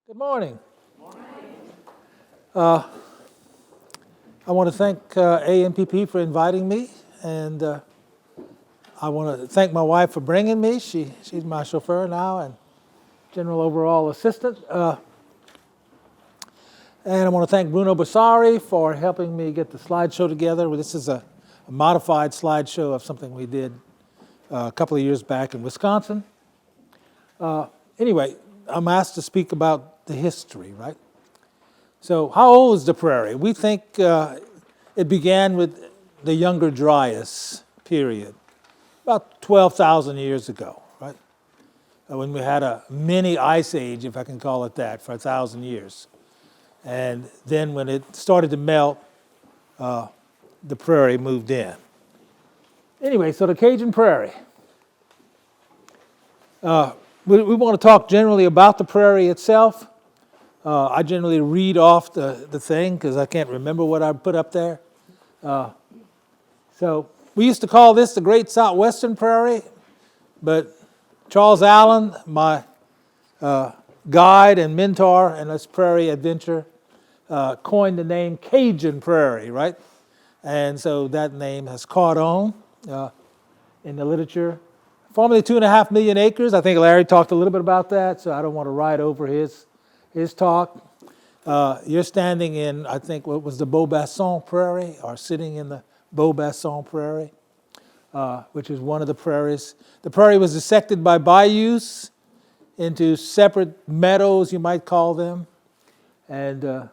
Good morning. I want to thank ANPP for inviting me, and I want to thank my wife for bringing me. She's my chauffeur now and general overall assistant. And I want to thank Bruno Bassari for helping me get the slideshow together. This is a modified slideshow of something we did a couple of years back in Wisconsin. Anyway, I'm asked to speak about the history, right? So how old is the prairie? We think it began with the Younger Dryas period, about 12,000 years ago, right? When we had a mini ice age, if I can call it that, for 1,000 years. And then when it started to melt, the prairie moved in. Anyway, so the Cajun Prairie. We want to talk generally about the prairie itself. I generally read off the thing because I can't remember what I put up there. So we used to call this the Great Southwestern Prairie, but Charles Allain, my guide and mentor in this prairie adventure, coined the name Cajun Prairie, right? And so that name has caught on in the literature. Formerly 2.5 million acres. I think Larry talked a little bit about that, so I don't want to ride over his talk. You're standing in, I think, what was the Beaubasson Prairie, or sitting in the Beaubasson Prairie, which is one of the prairies. The prairie was dissected by bayous into separate meadows, you might call them, and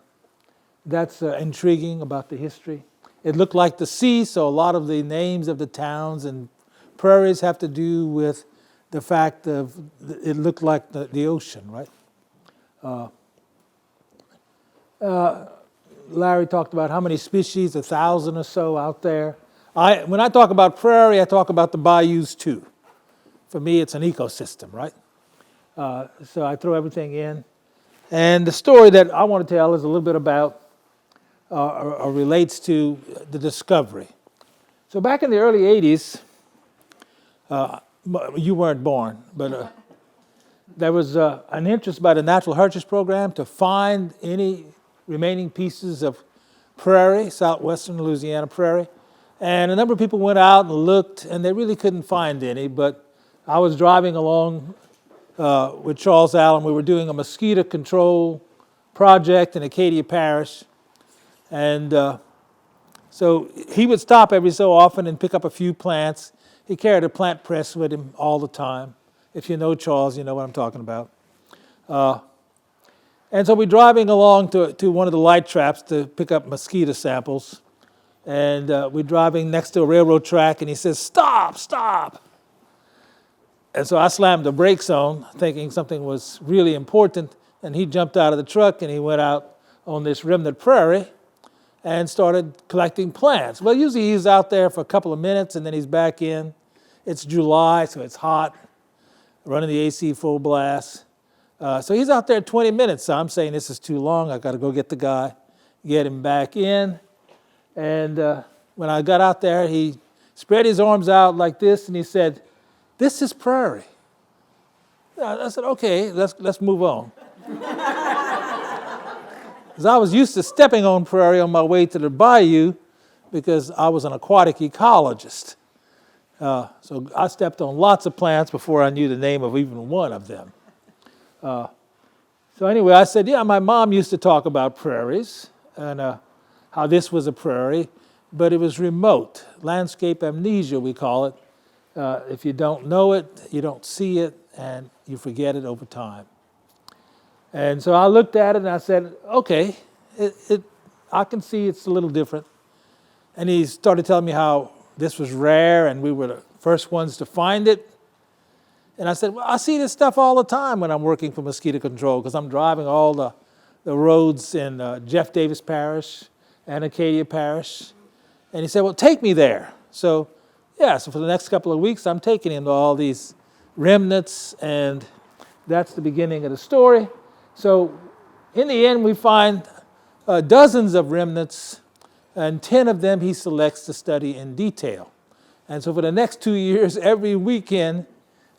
that's intriguing about the history. It looked like the sea, so a lot of the names of the towns and prairies have to do with the fact of it looked like the ocean, right? Larry talked about how many species, 1,000 or so out there. When I talk about prairie, I talk about the bayous too. For me, it's an ecosystem, right? So I throw everything in. And the story that I want to tell is a little bit about, or relates to the discovery. So back in the early 80s, you weren't born, but there was an interest by the Natural Heritage Program to find any remaining pieces of prairie, southwestern Louisiana prairie. And a number of people went out and looked, and they really couldn't find any. But I was driving along with Charles Allain. We were doing a mosquito control project in Acadia Parish. And so he would stop every so often and pick up a few plants. He carried a plant press with him all the time. If you know Charles, you know what I'm talking about. And so we're driving along to one of the light traps to pick up mosquito samples. And we're driving next to a railroad track, and he says, "Stop, stop." And so I slammed the brakes on, thinking something was really important. And he jumped out of the truck, and he went out on this remnant prairie and started collecting plants. Well, usually he's out there for a couple of minutes, and then he's back in. It's July, so it's hot, running the AC full blast. So he's out there 20 minutes. So I'm saying this is too long. I got to go get the guy, get him back in. And when I got out there, he spread his arms out like this, and he said, "This is prairie." I said, "Okay, let's move on." Because I was used to stepping on prairie on my way to the bayou because I was an aquatic ecologist. So I stepped on lots of plants before I knew the name of even one of them. So anyway, I said, yeah, my mom used to talk about prairies and how this was a prairie, but it was remote. Landscape amnesia, we call it. If you don't know it, you don't see it, and you forget it over time. And so I looked at it and I said, okay, I can see it's a little different. And he started telling me how this was rare and we were the first ones to find it. And I said, well, I see this stuff all the time when I'm working for mosquito control because I'm driving all the roads in Jeff Davis Parish and Acadia Parish. And he said, well, take me there. So for the next couple of weeks, I'm taking him to all these remnants, and that's the beginning of the story. So in the end, we find dozens of remnants, and 10 of them he selects to study in detail. And so for the next 2 years, every weekend,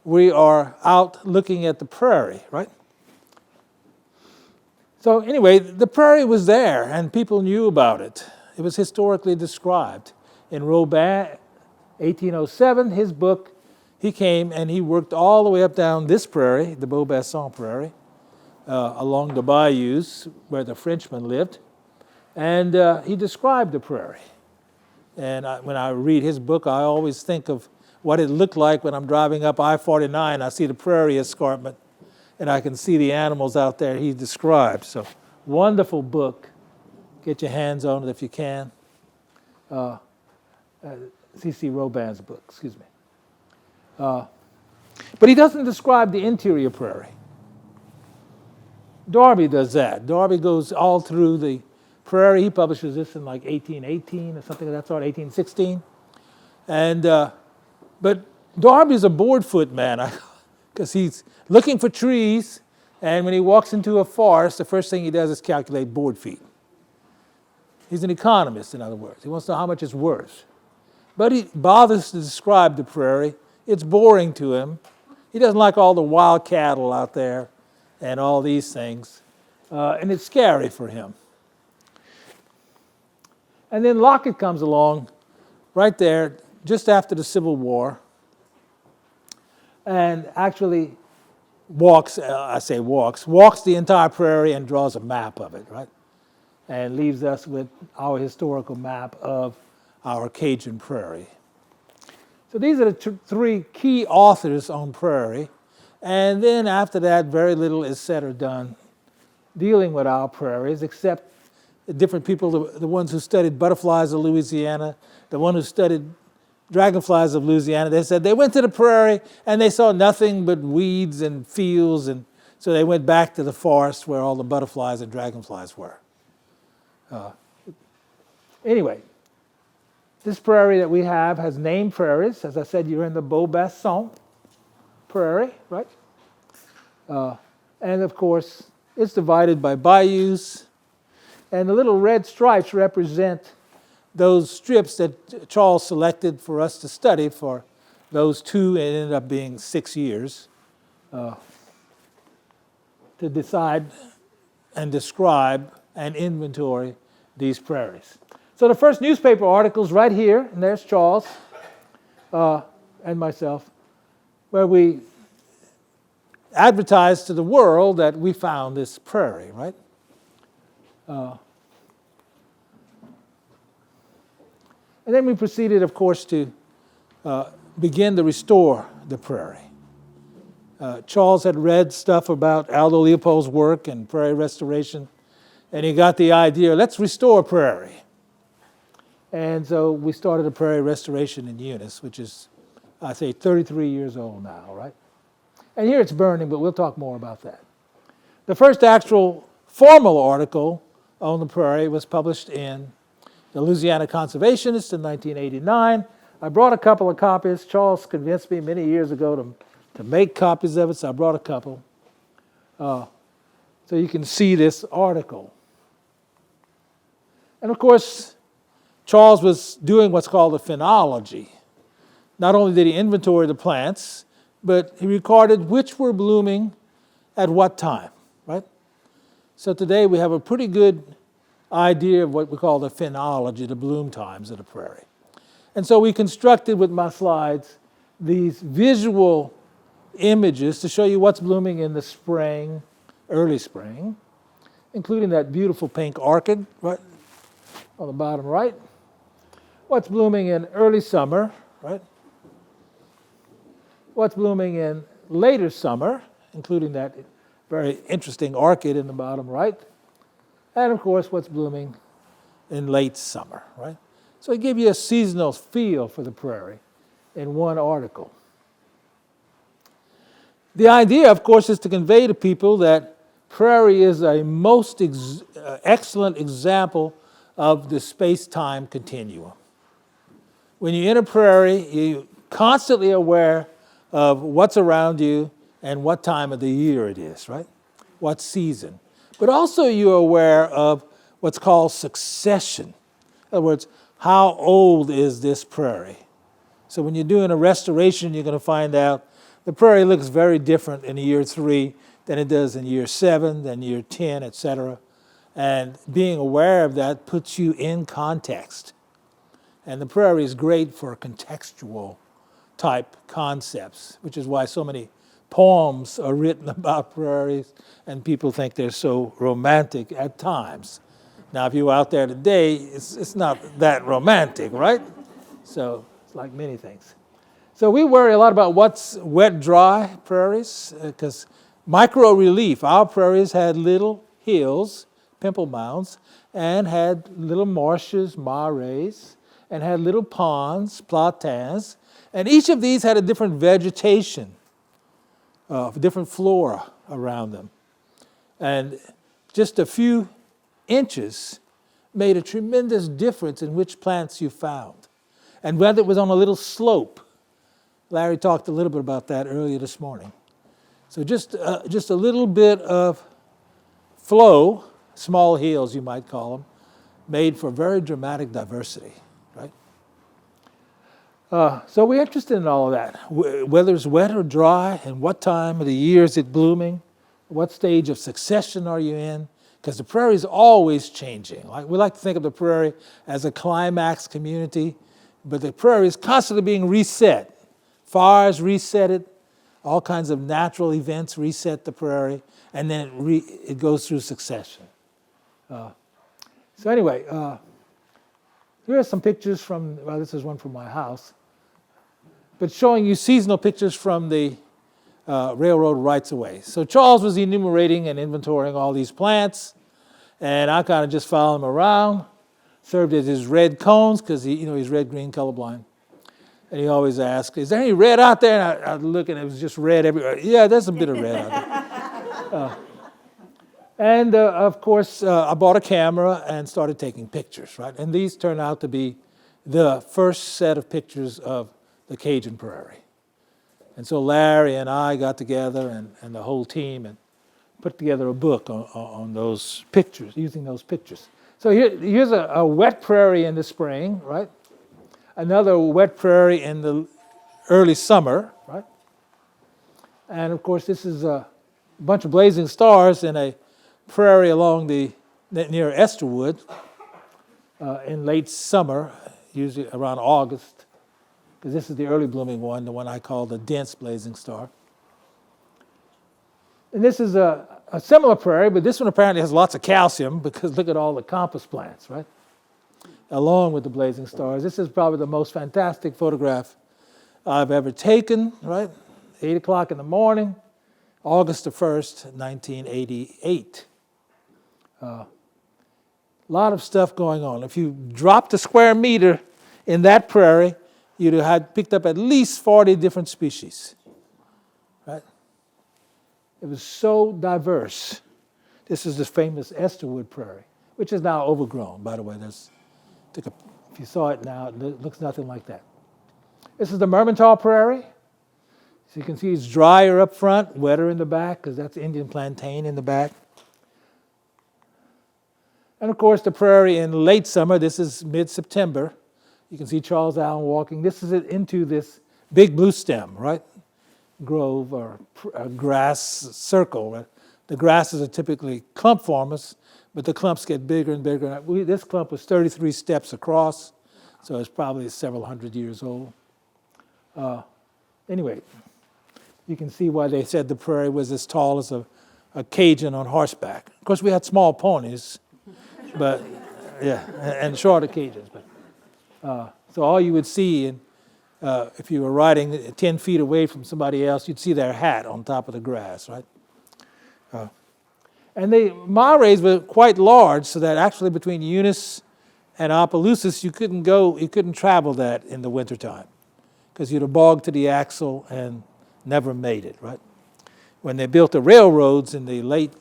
we are out looking at the prairie, right? So anyway, the prairie was there, and people knew about it. It was historically described. In Robin, 1807, his book, he came and he worked all the way up down this prairie, the Beaubassin Prairie, along the bayous where the Frenchmen lived, and he described the prairie. And when I read his book, I always think of what it looked like when I'm driving up I-49. I see the prairie escarpment, and I can see the animals out there he described. So, wonderful book. Get your hands on it if you can. C.C. Robin's book, excuse me. But he doesn't describe the interior prairie. Darby does that. Darby goes all through the prairie. He publishes this in like 1818 or something of that sort, 1816. And, but Darby's a board-foot man because he's looking for trees, and when he walks into a forest, the first thing he does is calculate board feet. He's an economist, in other words. He wants to know how much it's worth. But he bothers to describe the prairie. It's boring to him. He doesn't like all the wild cattle out there and all these things. And it's scary for him. And then Lockett comes along right there just after the Civil War and actually walks the entire prairie and draws a map of it, right? And leaves us with our historical map of our Cajun Prairie. So these are the three key authors on prairie. And then after that, very little is said or done dealing with our prairies, except the different people, the ones who studied butterflies of Louisiana, the one who studied dragonflies of Louisiana. They said they went to the prairie and they saw nothing but weeds and fields, and so they went back to the forest where all the butterflies and dragonflies were. Anyway, this prairie that we have has named prairies. As I said, you're in the Beaubassin Prairie, right? And of course, it's divided by bayous. And the little red stripes represent those strips that Charles selected for us to study for those two. It ended up being 6 years to decide and describe and inventory these prairies. So the first newspaper article's right here, and there's Charles and myself, where we advertised to the world that we found this prairie, right? And then we proceeded, of course, to begin to restore the prairie. Charles had read stuff about Aldo Leopold's work and prairie restoration, and he got the idea, let's restore prairie. And so we started a prairie restoration in Eunice, which is, I say, 33 years old now, right? And here it's burning, but we'll talk more about that. The first actual formal article on the prairie was published in the Louisiana Conservationist in 1989. I brought a couple of copies. Charles convinced me many years ago to make copies of it, so I brought a couple. So you can see this article. And of course, Charles was doing what's called a phenology. Not only did he inventory the plants, but he recorded which were blooming at what time, right? So today we have a pretty good idea of what we call the phenology, the bloom times of the prairie. And so we constructed with my slides these visual images to show you what's blooming in the spring, early spring, including that beautiful pink orchid right on the bottom right. What's blooming in early summer, right? What's blooming in later summer, including that very interesting orchid in the bottom right. And of course, what's blooming in late summer, right? So it gave you a seasonal feel for the prairie in one article. The idea, of course, is to convey to people that prairie is a most excellent example of the space-time continuum. When you're in a prairie, you're constantly aware of what's around you and what time of the year it is, right? What season. But also you're aware of what's called succession. In other words, how old is this prairie? So when you're doing a restoration, you're going to find out the prairie looks very different in year 3 than it does in year 7, then year 10, etc. And being aware of that puts you in context. And the prairie is great for contextual type concepts, which is why so many poems are written about prairies, and people think they're so romantic at times. Now, if you were out there today, it's not that romantic, right? So it's like many things. So we worry a lot about what's wet, dry prairies, because micro-relief, our prairies had little hills, pimple mounds, and had little marshes, marais, and had little ponds, platans, and each of these had a different vegetation, different flora around them. And just a few inches made a tremendous difference in which plants you found. And whether it was on a little slope, Larry talked a little bit about that earlier this morning. So just a little bit of flow, small hills you might call them, made for very dramatic diversity, right? So we're interested in all of that, whether it's wet or dry, and what time of the year is it blooming, what stage of succession are you in, because the prairie is always changing. We like to think of the prairie as a climax community, but the prairie is constantly being reset. Fires reset it, all kinds of natural events reset the prairie, and then it goes through succession. So anyway, here are some pictures from, well, this is one from my house, but showing you seasonal pictures from the railroad rights-of-way. So Charles was enumerating and inventorying all these plants, and I kind of just followed him around, served as his red cones, because he's red-green colorblind. And he always asked, is there any red out there? And I'd look, and it was just red everywhere. Yeah, there's a bit of red out there. Of course, I bought a camera and started taking pictures, right? And these turned out to be the first set of pictures of the Cajun Prairie. And so Larry and I got together, and the whole team, and put together a book on those pictures, using those pictures. So here's a wet prairie in the spring, right? Another wet prairie in the early summer, right? And of course, this is a bunch of blazing stars in a prairie along near Esterwood in late summer, usually around August, because this is the early blooming one, the one I call the dense blazing star. And this is a similar prairie, but this one apparently has lots of calcium, because look at all the compass plants, right? Along with the blazing stars. This is probably the most fantastic photograph I've ever taken, right? 8 o'clock in the morning, August the 1st, 1988. A lot of stuff going on. If you dropped a square meter in that prairie, you'd have had picked up at least 40 different species, right? It was so diverse. This is the famous Esterwood Prairie, which is now overgrown, by the way. If you saw it now, it looks nothing like that. This is the Mermentau Prairie. So you can see it's drier up front, wetter in the back, because that's Indian plantain in the back. And of course, the prairie in late summer, this is mid-September. You can see Charles Allen walking. This is into this big blue stem, right? Grove or grass circle. Right? The grasses are typically clump formers, but the clumps get bigger and bigger. This clump was 33 steps across, so it's probably several hundred years old. Anyway, you can see why they said the prairie was as tall as a Cajun on horseback. Of course, we had small ponies, but yeah, and shorter Cajuns. But so all you would see, if you were riding 10 feet away from somebody else, you'd see their hat on top of the grass, right? And the marais were quite large, so that actually between Eunice and Opelousas, you couldn't travel that in the wintertime, because you'd have bogged to the axle and never made it, right? When they built the railroads in the late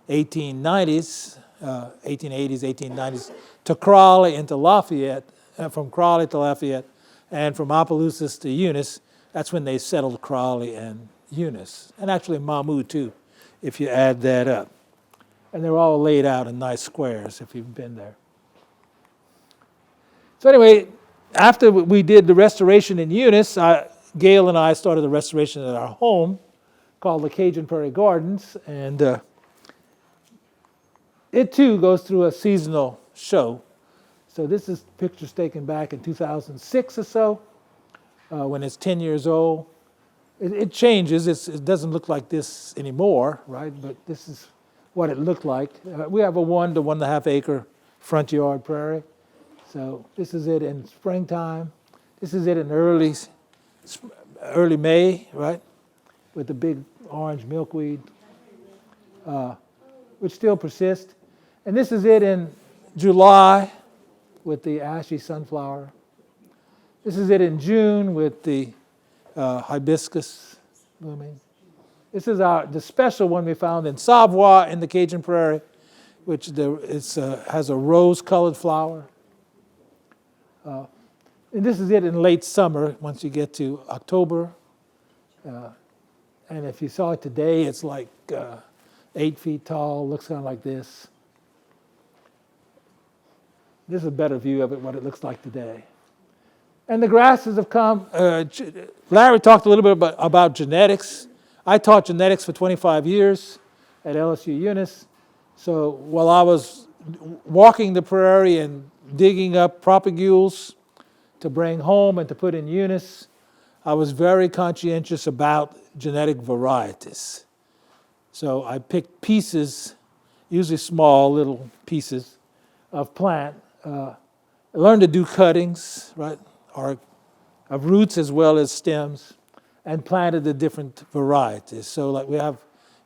1890s, 1880s, 1890s, to Crawley and to Lafayette, from Crawley to Lafayette, and from Opelousas to Eunice, that's when they settled Crawley and Eunice, and actually Mamou too, if you add that up. And they're all laid out in nice squares if you've been there. So anyway, after we did the restoration in Eunice, Gail and I started the restoration at our home called the Cajun Prairie Gardens, and it too goes through a seasonal show. So this is pictures taken back in 2006 or so, when it's 10 years old. It changes. It doesn't look like this anymore, right? But this is what it looked like. We have a 1 to 1.5 acre front yard prairie. So this is it in springtime. This is it in early May, right? With the big orange milkweed, which still persists. And this is it in July with the ashy sunflower. This is it in June with the hibiscus blooming. This is the special one we found in Savoie in the Cajun Prairie, which has a rose-colored flower. And this is it in late summer, once you get to October. And if you saw it today, it's like 8 feet tall, looks kind of like this. This is a better view of it, what it looks like today. And the grasses have come. Larry talked a little bit about genetics. I taught genetics for 25 years at LSU Eunice. So while I was walking the prairie and digging up propagules to bring home and to put in Eunice, I was very conscientious about genetic varieties. So I picked pieces, usually small little pieces of plant. I learned to do cuttings, right, or of roots as well as stems, and planted the different varieties. So like we have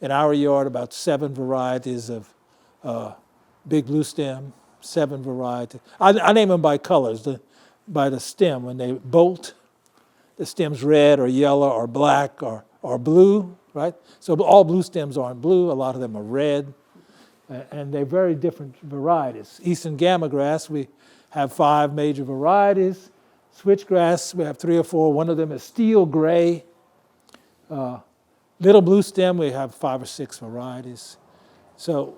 in our yard about 7 varieties of big blue stem, 7 varieties. I name them by colors, by the stem. When they bolt, the stem's red or yellow or black or blue, right? So all blue stems aren't blue, a lot of them are red. And they're very different varieties. Eastern gamma grass, we have 5 major varieties. Switchgrass, we have 3 or 4. One of them is steel gray. Little blue stem, we have 5 or 6 varieties. So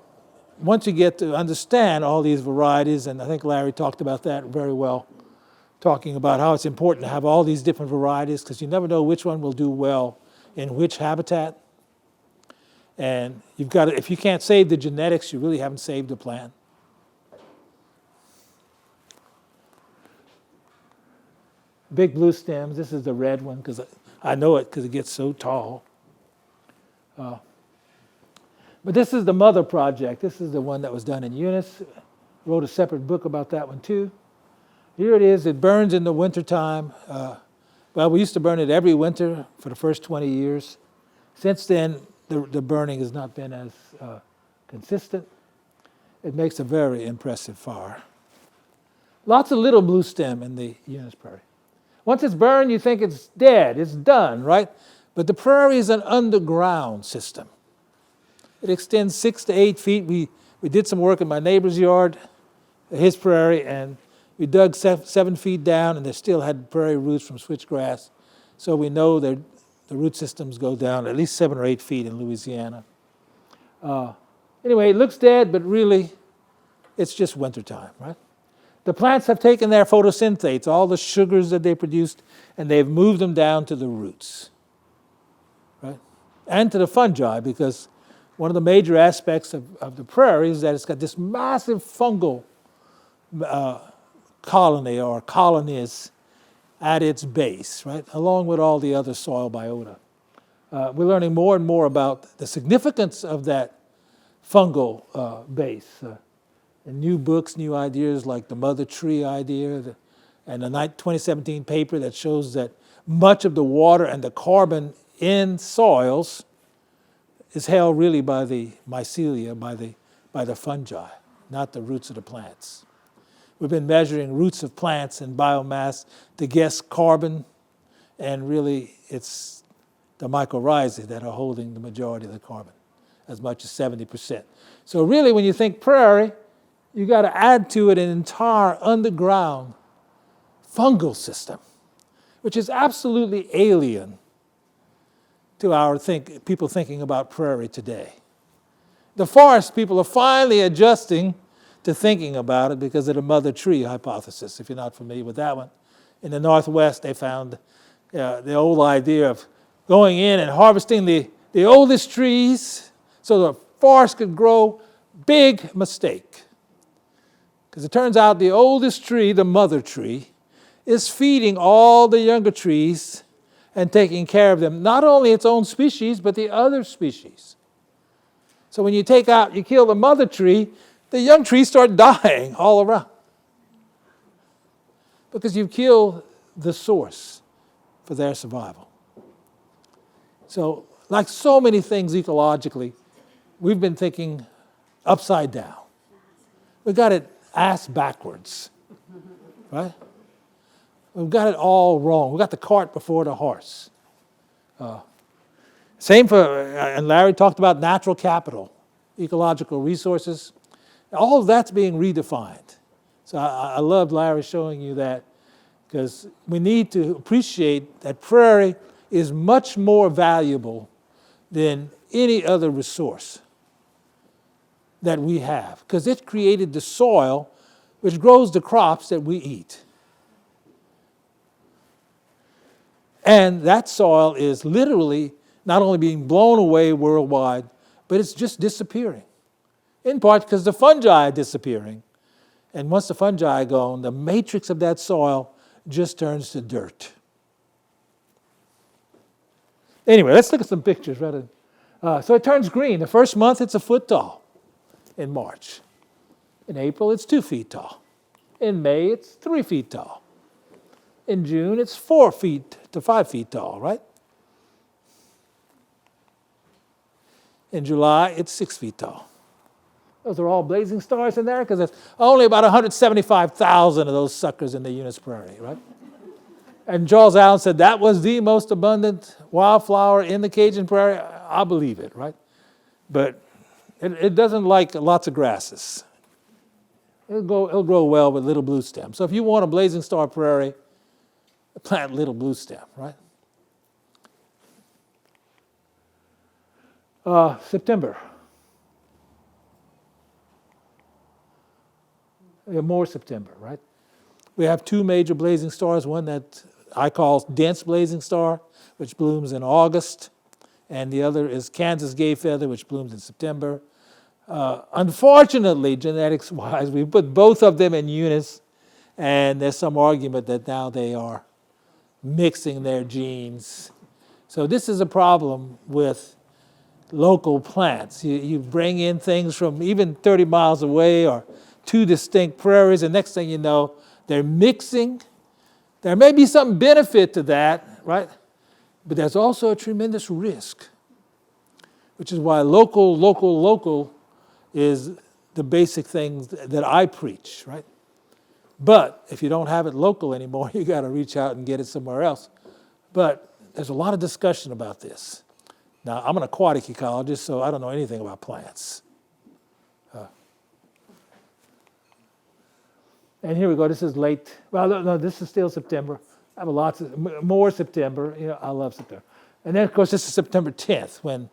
once you get to understand all these varieties, and I think Larry talked about that very well, talking about how it's important to have all these different varieties because you never know which one will do well in which habitat. And you've got to, if you can't save the genetics, you really haven't saved the plant. Big blue stems, this is the red one because I know it because it gets so tall. But this is the Mother Project. This is the one that was done in Eunice. Wrote a separate book about that one too. Here it is. It burns in the wintertime. Well, we used to burn it every winter for the first 20 years. Since then, the burning has not been as consistent. It makes a very impressive fire. Lots of little blue stem in the Eunice Prairie. Once it's burned, you think it's dead, it's done, right? But the prairie is an underground system. It extends 6 to 8 feet. We did some work in my neighbor's yard, his prairie, and we dug 7 feet down, and they still had prairie roots from switchgrass. So we know that the root systems go down at least 7 or 8 feet in Louisiana. Anyway, it looks dead, but really, it's just wintertime, right? The plants have taken their photosynthate, all the sugars that they produced, and they've moved them down to the roots, right? And to the fungi, because one of the major aspects of the prairie is that it's got this massive fungal colony or colonies at its base, right, along with all the other soil biota. We're learning more and more about the significance of that fungal base. And new books, new ideas like the mother tree idea, and the 2017 paper that shows that much of the water and the carbon in soils is held really by the mycelia, by the fungi, not the roots of the plants. We've been measuring roots of plants and biomass to guess carbon, and really it's the mycorrhizae that are holding the majority of the carbon, as much as 70%. So really when you think prairie, you got to add to it an entire underground fungal system, which is absolutely alien to our people thinking about prairie today. The forest people are finally adjusting to thinking about it because of the mother tree hypothesis, if you're not familiar with that one. In the Northwest, they found the old idea of going in and harvesting the the oldest trees so the forest could grow. Big mistake. Because it turns out the oldest tree, the mother tree, is feeding all the younger trees and taking care of them. Not only its own species, but the other species. So when you kill the mother tree, the young trees start dying all around. Because you've killed the source for their survival. So, like so many things ecologically, we've been thinking upside down. We got it ass backwards, right? We've got it all wrong. We got the cart before the horse. Same for, and Larry talked about natural capital, ecological resources. All of that's being redefined. So I love Larry showing you that, because we need to appreciate that prairie is much more valuable than any other resource that we have, because it created the soil which grows the crops that we eat. And that soil is literally not only being blown away worldwide, but it's just disappearing. In part because the fungi are disappearing. And once the fungi are gone, the matrix of that soil just turns to dirt. Anyway, let's look at some pictures. So it turns green. The first month, it's a foot tall in March. In April, it's 2 feet tall. In May, it's 3 feet tall. In June, it's 4 feet to 5 feet tall, right? In July, it's 6 feet tall. Those are all blazing stars in there, because there's only about 175,000 of those suckers in the Eunice Prairie, right? And Charles Allen said that was the most abundant wildflower in the Cajun Prairie. I believe it, right? But it doesn't like lots of grasses. It'll grow well with little blue stem. So if you want a blazing star prairie, plant little blue stem, right? September. More September, right? We have 2 major blazing stars, one that I call dense blazing star, which blooms in August, and the other is Kansas gay feather, which blooms in September. Unfortunately, genetics-wise, we put both of them in Eunice, and there's some argument that now they are mixing their genes. So this is a problem with local plants. You bring in things from even 30 miles away or 2 distinct prairies, and next thing you know, they're mixing. There may be some benefit to that, right? But there's also a tremendous risk, which is why local is the basic thing that I preach, right? But if you don't have it local anymore, you got to reach out and get it somewhere else. But there's a lot of discussion about this. Now, I'm an aquatic ecologist, so I don't know anything about plants. And here we go. This is late. Well, no, this is still September. I have lots of more September. You know, I love September. And then, of course, this is September 10th, when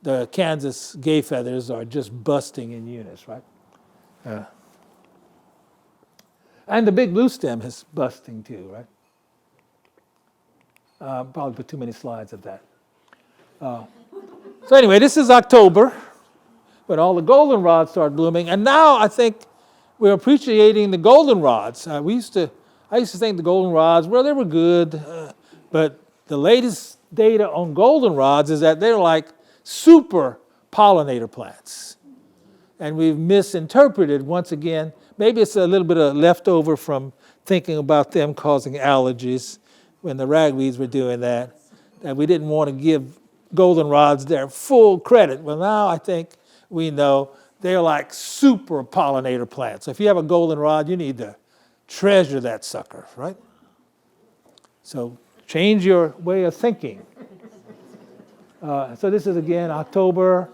the Kansas gay feathers are just busting in Eunice, right? And the big blue stem is busting too, right? Probably put too many slides of that. So anyway, this is October, when all the goldenrods start blooming. And now I think we're appreciating the goldenrods. I used to think the goldenrods, well, they were good, but the latest data on goldenrods is that they're like super pollinator plants. And we've misinterpreted, once again, maybe it's a little bit of leftover from thinking about them causing allergies when the ragweeds were doing that we didn't want to give goldenrods their full credit. Well, now I think we know they're like super pollinator plants. So if you have a goldenrod, you need to treasure that sucker, right? So change your way of thinking. So this is, again, October.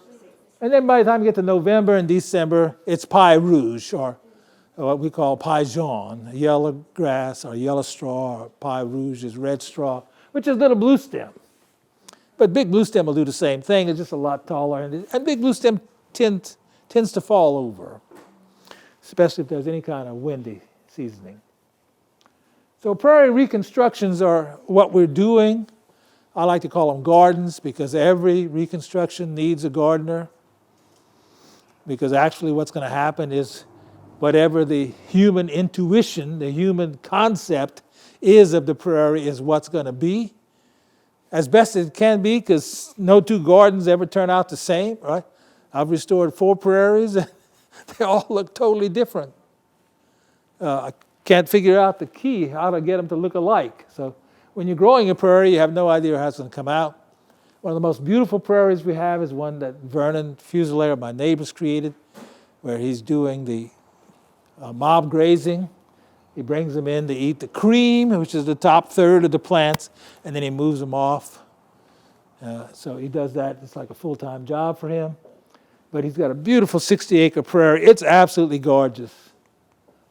And then by the time you get to November and December, it's pie rouge, or what we call pie jaune, yellow grass or yellow straw, or pie rouge is red straw, which is little blue stem. But big blue stem will do the same thing. It's just a lot taller. And big blue stem tends to fall over, especially if there's any kind of windy seasoning. So prairie reconstructions are what we're doing. I like to call them gardens because every reconstruction needs a gardener. Because actually what's going to happen is whatever the human intuition, the human concept is of the prairie is what's going to be. As best as it can be, because no two gardens ever turn out the same, right? I've restored 4 prairies, and they all look totally different. I can't figure out the key, how to get them to look alike. So when you're growing a prairie, you have no idea how it's going to come out. One of the most beautiful prairies we have is one that Vernon Fusilier, my neighbor's created, where he's doing the mob grazing. He brings them in to eat the cream, which is the top third of the plants, and then he moves them off. So he does that. It's like a full-time job for him. But he's got a beautiful 60-acre prairie. It's absolutely gorgeous.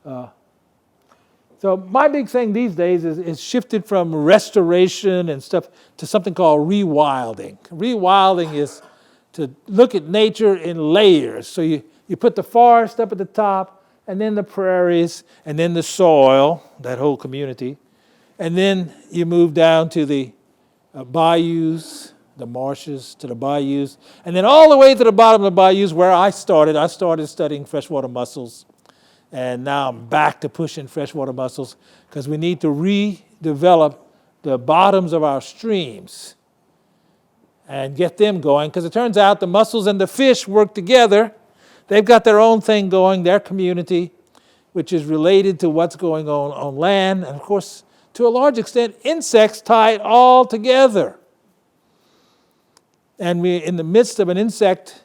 So my big thing these days is shifted from restoration and stuff to something called rewilding. Rewilding is to look at nature in layers. So you put the forest up at the top, and then the prairies, and then the soil, that whole community. And then you move down to the bayous, the marshes, to the bayous, and then all the way to the bottom of the bayous where I started. I started studying freshwater mussels, and now I'm back to pushing freshwater mussels because we need to redevelop the bottoms of our streams and get them going, because it turns out the mussels and the fish work together. They've got their own thing going, their community, which is related to what's going on land. And of course, to a large extent, insects tie it all together. And we're in the midst of an insect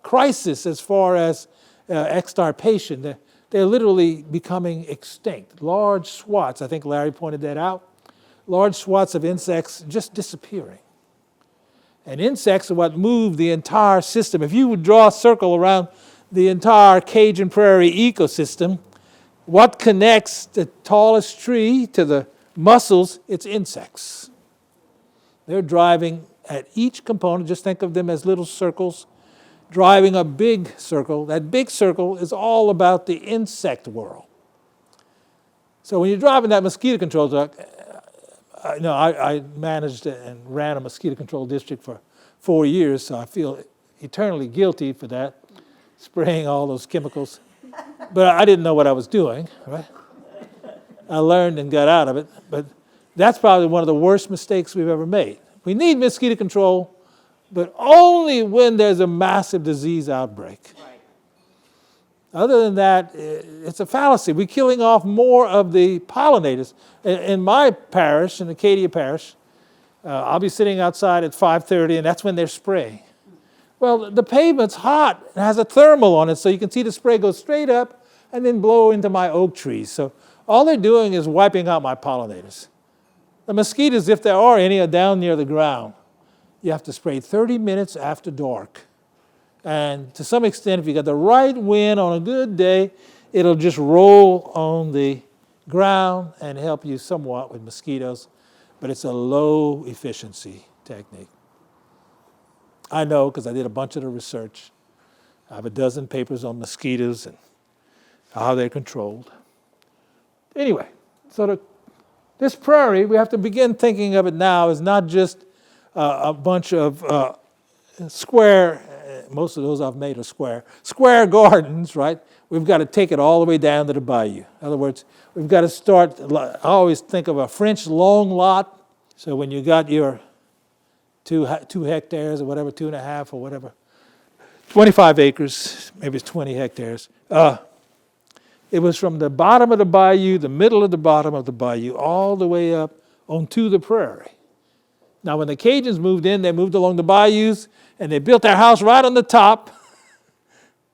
crisis as far as extirpation. They're literally becoming extinct. Large swaths, I think Larry pointed that out, large swaths of insects just disappearing. And insects are what move the entire system. If you would draw a circle around the entire Cajun Prairie ecosystem, what connects the tallest tree to the mussels? It's insects. They're driving at each component. Just think of them as little circles, driving a big circle. That big circle is all about the insect world. So when you're driving that mosquito control truck, I managed and ran a mosquito control district for 4 years, so I feel eternally guilty for that, spraying all those chemicals. But I didn't know what I was doing, right? I learned and got out of it, but that's probably one of the worst mistakes we've ever made. We need mosquito control, but only when there's a massive disease outbreak. Right. Other than that, it's a fallacy. We're killing off more of the pollinators. In my parish, in Acadia Parish, I'll be sitting outside at 5:30, and that's when they're spraying. Well, the pavement's hot. It has a thermal on it, so you can see the spray go straight up and then blow into my oak trees. So all they're doing is wiping out my pollinators. The mosquitoes, if there are any, are down near the ground. You have to spray 30 minutes after dark. And to some extent, if you got the right wind on a good day, it'll just roll on the ground and help you somewhat with mosquitoes. But it's a low efficiency technique. I know because I did a bunch of the research. I have a dozen papers on mosquitoes and how they're controlled. Anyway, so this prairie, we have to begin thinking of it now as not just a bunch of square, most of those I've made are square gardens, right? We've got to take it all the way down to the bayou. In other words, we've got to start, I always think of a French long lot. So when you got your 2 hectares or whatever, 2.5 or whatever, 25 acres, maybe it's 20 hectares. It was from the bottom of the bayou, the middle of the bottom of the bayou, all the way up onto the prairie. Now, when the Cajuns moved in, they moved along the bayous, and they built their house right on the top,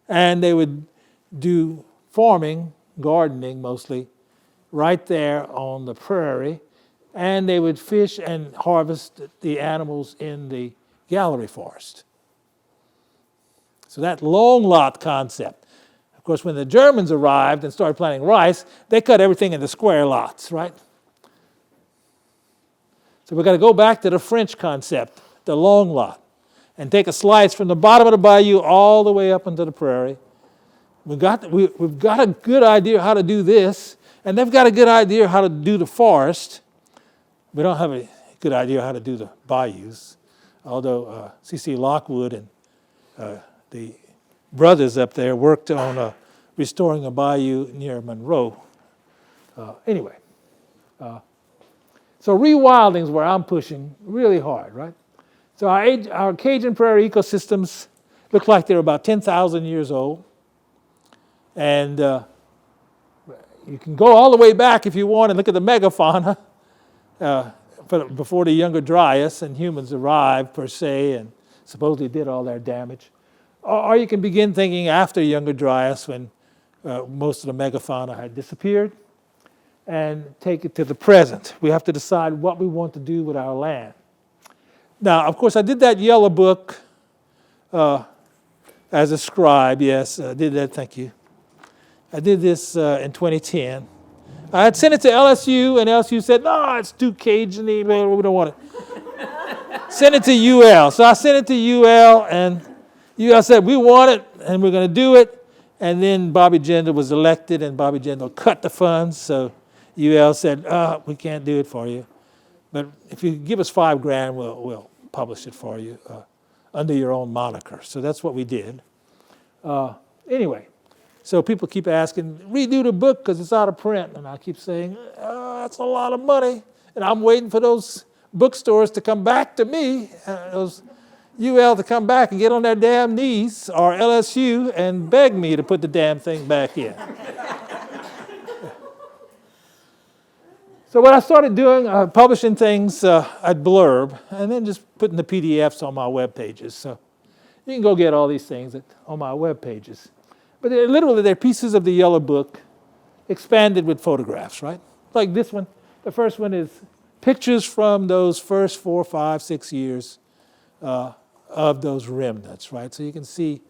and they would do farming, gardening mostly, right there on the prairie, and they would fish and harvest the animals in the gallery forest. So that long lot concept. Of course, when the Germans arrived and started planting rice, they cut everything into square lots, right? So we've got to go back to the French concept, the long lot, and take a slice from the bottom of the bayou all the way up into the prairie. We've got a good idea how to do this, and they've got a good idea how to do the forest. We don't have a good idea how to do the bayous. Although C.C. Lockwood and the brothers up there worked on restoring a bayou near Monroe. Anyway, so rewilding is where I'm pushing really hard, right? So our Cajun Prairie ecosystems look like they're about 10,000 years old. And you can go all the way back if you want and look at the megafauna before the Younger Dryas and humans arrived, per se, and supposedly did all their damage. Or you can begin thinking after Younger Dryas when most of the megafauna had disappeared and take it to the present. We have to decide what we want to do with our land. Now, of course, I did that yellow book as a scribe. Yes, I did that. Thank you. I did this in 2010. I had sent it to LSU, and LSU said, no, it's too Cajun-y, we don't want it. Send it to UL. So I sent it to UL, and UL said, we want it, and we're going to do it. And then Bobby Jindal was elected, and Bobby Jindal cut the funds. So UL said, we can't do it for you. But if you give us $5,000, we'll publish it for you under your own moniker. So that's what we did. Anyway. So people keep asking, redo the book because it's out of print. And I keep saying, that's a lot of money. And I'm waiting for those bookstores to come back to me, those UL to come back and get on their damn knees, or LSU, and beg me to put the damn thing back in. So what I started doing, publishing things at Blurb, and then just putting the PDFs on my web pages. So you can go get all these things on my web pages. But they're pieces of the yellow book expanded with photographs, right? Like this one. The first one is pictures from those first 4, 5, 6 years of those remnants, right? So you can see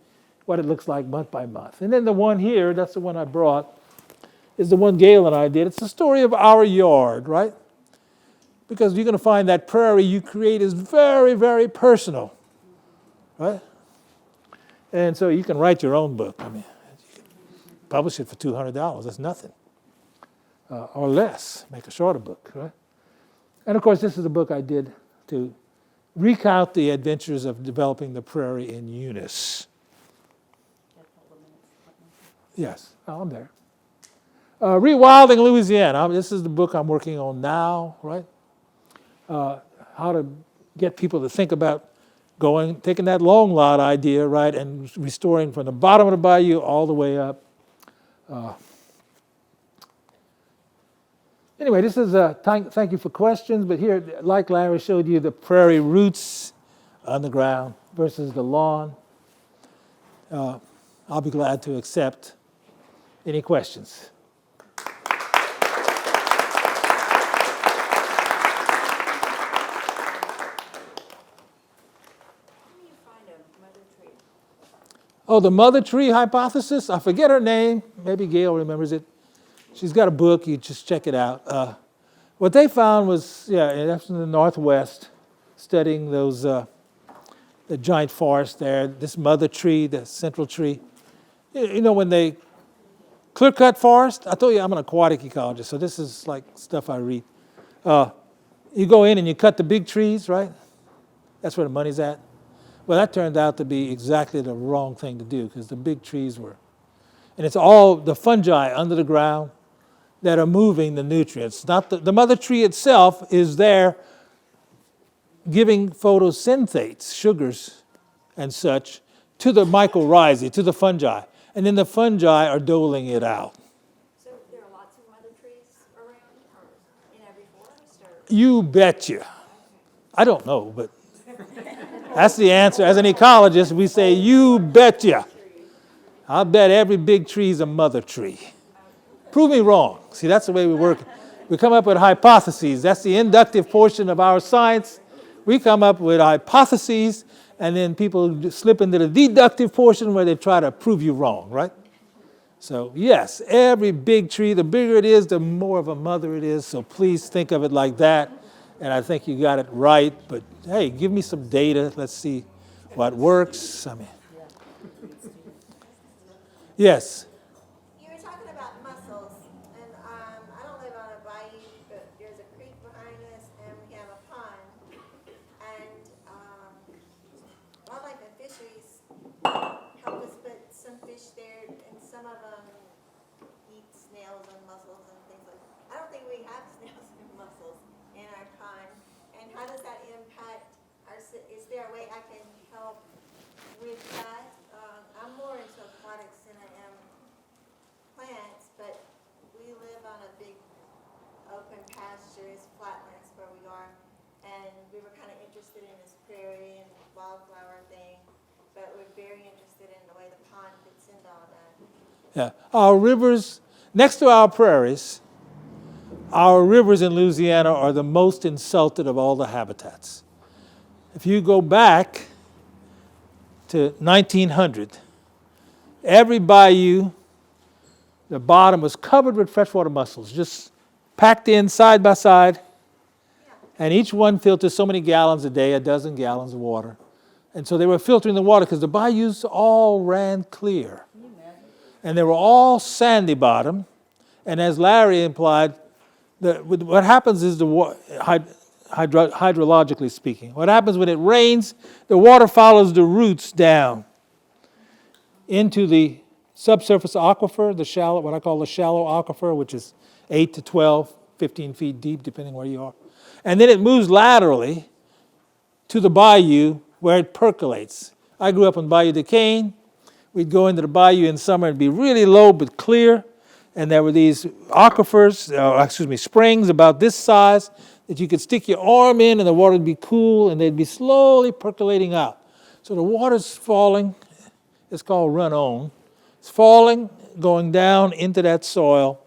what it looks like month by month. And then the one here, that's the one I brought, is the one Gail and I did. It's the story of our yard, right? Because you're going to find that prairie you create is very, very personal, right? And so you can write your own book. I mean, publish it for $200. That's nothing. Or less. Make a shorter book, right? And of course, this is a book I did to recount the adventures of developing the prairie in Eunice. Yes, I'm there. Rewilding Louisiana. This is the book I'm working on now, right? How to get people to think about taking that long lot idea, right, and restoring from the bottom of the bayou all the way up. Anyway, this is thank you for questions, but here, like Larry showed you, the prairie roots on the ground versus the lawn. I'll be glad to accept any questions. Oh, the mother tree hypothesis? I forget her name. Maybe Gail remembers it. She's got a book. You just check it out. What they found was, that's in the Northwest, studying those the giant forest there. This mother tree, the central tree. You know, when they clear-cut forest, I told you I'm an aquatic ecologist, so this is like stuff I read. You go in and you cut the big trees, right? That's where the money's at. Well, that turned out to be exactly the wrong thing to do because the big trees were. And it's all the fungi under the ground that are moving the nutrients. Not the mother tree itself is there giving photosynthate, sugars and such, to the mycorrhizae, to the fungi. And then the fungi are doling it out. So there are lots of mother trees around or in every forest? Or? You betcha. I don't know, but that's the answer. As an ecologist, we say, you betcha. I'll bet every big tree is a mother tree. Prove me wrong. See, that's the way we work. We come up with hypotheses. That's the inductive portion of our science. We come up with hypotheses, and then people slip into the deductive portion where they try to prove you wrong, right? So, yes, every big tree, the bigger it is, the more of a mother it is. So please think of it like that. And I think you got it right. But, hey, give me some data. Let's see what works. I mean, yes? You were talking about mussels, and I don't live on a bayou, but there's a creek behind us, and we have a pond. some of them eat snails and mussels and things like that. I don't think we have snails and mussels in our pond. And how does that impact is there a way I can help with that? I'm more into aquatics than I am plants, but we live on a big open pastures, flatlands where we are, and we were kind of interested in this prairie and wildflower thing, but we're very interested in the way the pond fits into all that. Yeah, our rivers, next to our prairies, our rivers in Louisiana are the most insulted of all the habitats. If you go back to 1900, every bayou, the bottom was covered with freshwater mussels, just packed in side by side, and each one filters so many gallons a day, a dozen gallons of water. And so they were filtering the water because the bayous all ran clear. And they were all sandy bottom. And as Larry implied, what happens is hydrologically speaking, what happens when it rains, the water follows the roots down into the subsurface aquifer, the shallow, what I call the shallow aquifer, which is 8 to 12, 15 feet deep, depending where you are. And then it moves laterally to the bayou where it percolates. I grew up in Bayou Duquesne. We'd go into the bayou in summer and be really low but clear. And there were these aquifers, springs about this size that you could stick your arm in and the water would be cool and they'd be slowly percolating out. So the water's falling. It's called run-on. It's falling, going down into that soil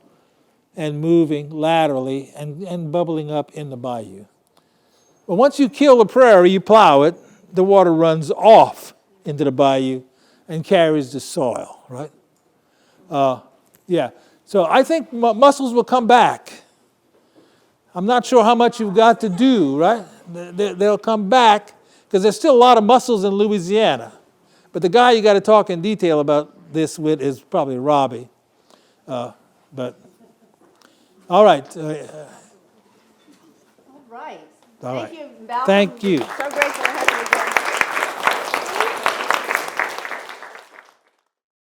and moving laterally and bubbling up in the bayou. But once you kill the prairie, you plow it, the water runs off into the bayou and carries the soil, right? Yeah, so I think mussels will come back. I'm not sure how much you've got to do, right? They'll come back because there's still a lot of mussels in Louisiana. But the guy you got to talk in detail about this with is probably Robbie. But all right. All right. All Thank right. you, Malcolm. Thank you. So grateful to have you